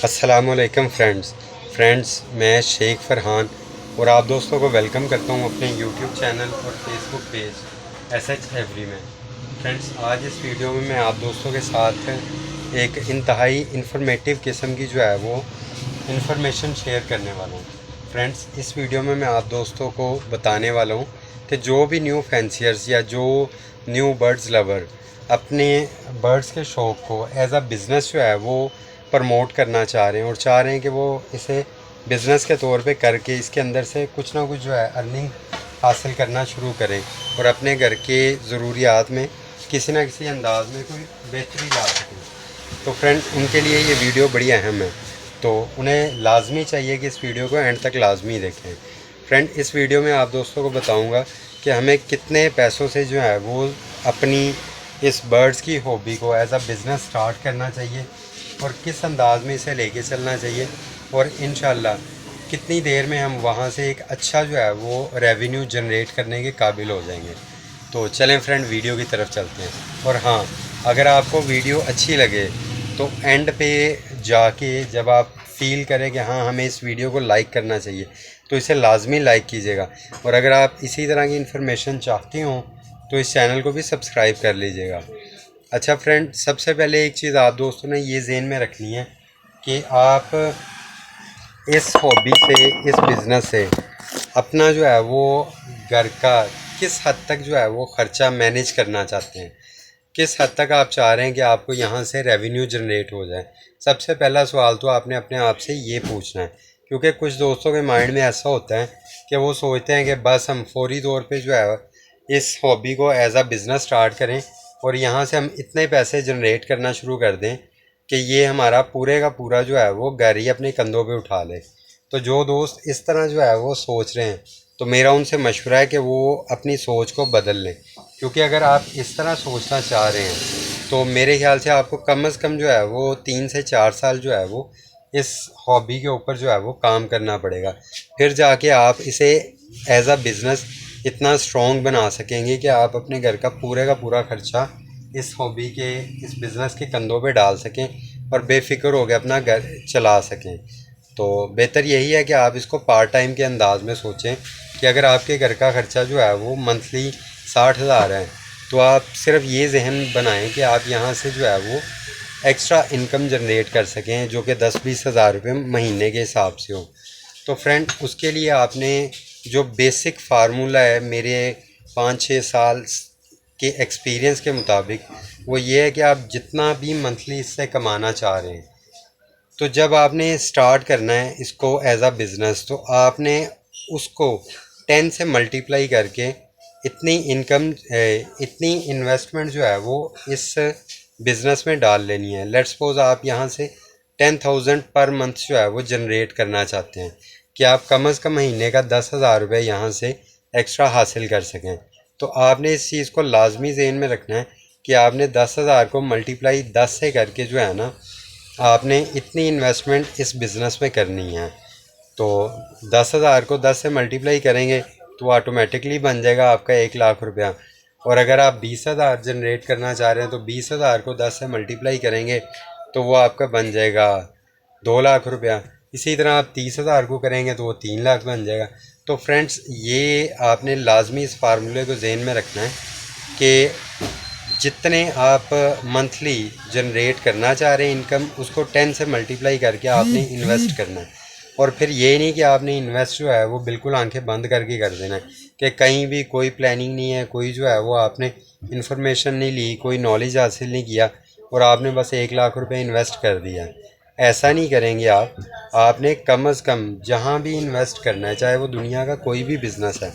अस्सलामुअलैकुम फ्रेंड्स, मैं शेख फ़रहान और आप दोस्तों को वेलकम करता हूं अपने यूट्यूब चैनल और फेसबुक पेज SH एवरी में। फ्रेंड्स, आज इस वीडियो में मैं आप दोस्तों के साथ एक इंतहाई इंफॉर्मेटिव किस्म की जो है वो इंफॉर्मेशन शेयर करने वाला हूं। फ्रेंड्स, इस वीडियो में मैं आप दोस्तों को बताने वाला हूं कि जो भी न्यू फैंसियर्स या जो न्यू बर्ड्स लवर अपने बर्ड्स के शौक़ को एज अ बिज़नेस जो है वो प्रमोट करना चाह रहे हैं और चाह रहे हैं कि वो इसे बिज़नेस के तौर पे करके इसके अंदर से कुछ ना कुछ जो है अर्निंग हासिल करना शुरू करें और अपने घर के ज़रूरियात में किसी न किसी अंदाज में कोई बेहतरी ला सकें। तो फ्रेंड, उनके लिए ये वीडियो बड़ी अहम है, तो उन्हें लाजमी चाहिए कि इस वीडियो को एंड तक लाजमी देखें। फ्रेंड, इस वीडियो में आप दोस्तों को बताऊंगा कि हमें कितने पैसों से जो है वो अपनी इस बर्ड्स की हॉबी को एज अ बिज़नेस स्टार्ट करना चाहिए और किस अंदाज में इसे लेके चलना चाहिए और इंशाल्लाह कितनी देर में हम वहाँ से एक अच्छा जो है वो रेवेन्यू जनरेट करने के काबिल हो जाएंगे। तो चलें फ्रेंड, वीडियो की तरफ चलते हैं। और हाँ, अगर आपको वीडियो अच्छी लगे तो एंड पे जाके जब आप फील करें कि हाँ हमें इस वीडियो को लाइक करना चाहिए तो इसे लाजमी लाइक कीजिएगा। और अगर आप इसी तरह की इन्फॉर्मेशन चाहते हो तो इस चैनल को भी सब्सक्राइब कर लीजिएगा। अच्छा फ्रेंड, सबसे पहले एक चीज़ आप दोस्तों ने ये ज़हन में रखनी है कि आप इस हॉबी से, इस बिज़नेस से अपना जो है वो घर का किस हद तक जो है वो ख़र्चा मैनेज करना चाहते हैं, किस हद तक आप चाह रहे हैं कि आपको यहाँ से रेवेन्यू जनरेट हो जाए। सबसे पहला सवाल तो आपने अपने आप से ये पूछना है, क्योंकि कुछ दोस्तों के माइंड में ऐसा होता है कि वो सोचते हैं कि बस हम फौरी तौर पे जो है इस हॉबी को एज अ बिज़नेस स्टार्ट करें और यहाँ से हम इतने पैसे जनरेट करना शुरू कर दें कि ये हमारा पूरे का पूरा जो है वो घर ही अपने कंधों पे उठा ले। तो जो दोस्त इस तरह जो है वो सोच रहे हैं तो मेरा उनसे मशवरा है कि वो अपनी सोच को बदल लें, क्योंकि अगर आप इस तरह सोचना चाह रहे हैं तो मेरे ख्याल से आपको कम से कम जो है वो 3 से 4 साल जो है वो इस हॉबी के ऊपर जो है वो काम करना पड़ेगा। फिर जाके आप इसे एज अ बिज़नेस इतना स्ट्रॉन्ग बना सकेंगे कि आप अपने घर का पूरा खर्चा इस हॉबी के, इस बिज़नेस के कंधों पे डाल सकें और बेफिक्र हो के अपना घर चला सकें। तो बेहतर यही है कि आप इसको पार्ट टाइम के अंदाज में सोचें कि अगर आपके घर का खर्चा जो है वो मंथली 60,000 है तो आप सिर्फ ये जहन बनाएं कि आप यहाँ से जो है वो एक्स्ट्रा इनकम जनरेट कर सकें जो कि 10-20 हज़ार रुपये महीने के हिसाब से हो। तो फ्रेंड, उसके लिए आपने जो बेसिक फार्मूला है मेरे 5-6 साल के एक्सपीरियंस के मुताबिक, वो ये है कि आप जितना भी मंथली इससे कमाना चाह रहे हैं तो जब आपने स्टार्ट करना है इसको एज अ बिज़नेस तो आपने उसको 10 से मल्टीप्लाई करके इतनी इनकम, इतनी इन्वेस्टमेंट जो है वो इस बिज़नेस में डाल लेनी है। लेट्स सपोज आप यहाँ से 10,000 पर मंथ जो है वो जनरेट करना चाहते हैं कि आप कम से कम महीने का 10,000 रुपये यहाँ से एक्स्ट्रा हासिल कर सकें। तो आपने इस चीज़ को लाजमी ज़हन में रखना है कि आपने 10,000 को मल्टीप्लाई 10 से करके जो है ना आपने इतनी इन्वेस्टमेंट इस बिज़नेस में करनी है। तो 10,000 को 10 से मल्टीप्लाई करेंगे तो ऑटोमेटिकली बन जाएगा आपका 1 लाख रुपया। और अगर आप 20,000 जनरेट करना चाह रहे हैं तो 20,000 को 10 से मल्टीप्लाई करेंगे तो वो आपका बन जाएगा 2 लाख रुपया। इसी तरह आप 30,000 को करेंगे तो वो 3 लाख बन जाएगा। तो फ्रेंड्स, ये आपने लाजमी इस फार्मूले को जहन में रखना है कि जितने आप मंथली जनरेट करना चाह रहे हैं इनकम, उसको 10 से मल्टीप्लाई करके आपने इन्वेस्ट करना है। और फिर ये नहीं कि आपने इन्वेस्ट जो है वो बिल्कुल आंखें बंद करके कर देना है कि कहीं भी कोई प्लानिंग नहीं है, कोई जो है वो आपने इन्फॉर्मेशन नहीं ली, कोई नॉलेज हासिल नहीं किया और आपने बस 1 लाख रुपए इन्वेस्ट कर दिया। ऐसा नहीं करेंगे आप। आपने कम से कम जहाँ भी इन्वेस्ट करना है, चाहे वो दुनिया का कोई भी बिज़नेस है,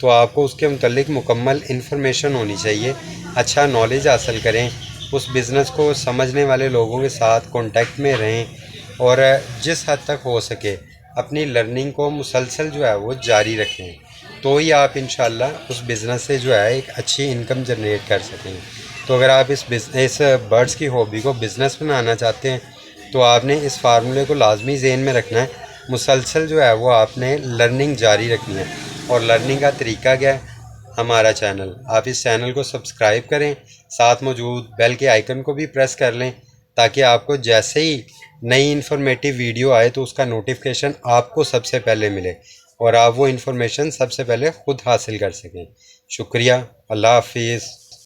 तो आपको उसके मुतल्लिक मुकम्मल इन्फॉर्मेशन होनी चाहिए। अच्छा नॉलेज हासिल करें, उस बिज़नेस को समझने वाले लोगों के साथ कांटेक्ट में रहें और जिस हद तक हो सके अपनी लर्निंग को मुसलसल जो है वो जारी रखें, तो ही आप इंशाल्लाह उस बिज़नेस से जो है एक अच्छी इनकम जनरेट कर सकेंगे। तो अगर आप इस बर्ड्स की हॉबी को बिज़नेस बनाना चाहते हैं तो आपने इस फार्मूले को लाजमी ज़हन में रखना है। मुसलसल जो है वो आपने लर्निंग जारी रखनी है। और लर्निंग का तरीका क्या है? हमारा चैनल, आप इस चैनल को सब्सक्राइब करें, साथ मौजूद बेल के आइकन को भी प्रेस कर लें ताकि आपको जैसे ही नई इन्फॉर्मेटिव वीडियो आए तो उसका नोटिफिकेशन आपको सबसे पहले मिले और आप वो इन्फॉर्मेशन सबसे पहले ख़ुद हासिल कर सकें। शुक्रिया। अल्लाह हाफिज़।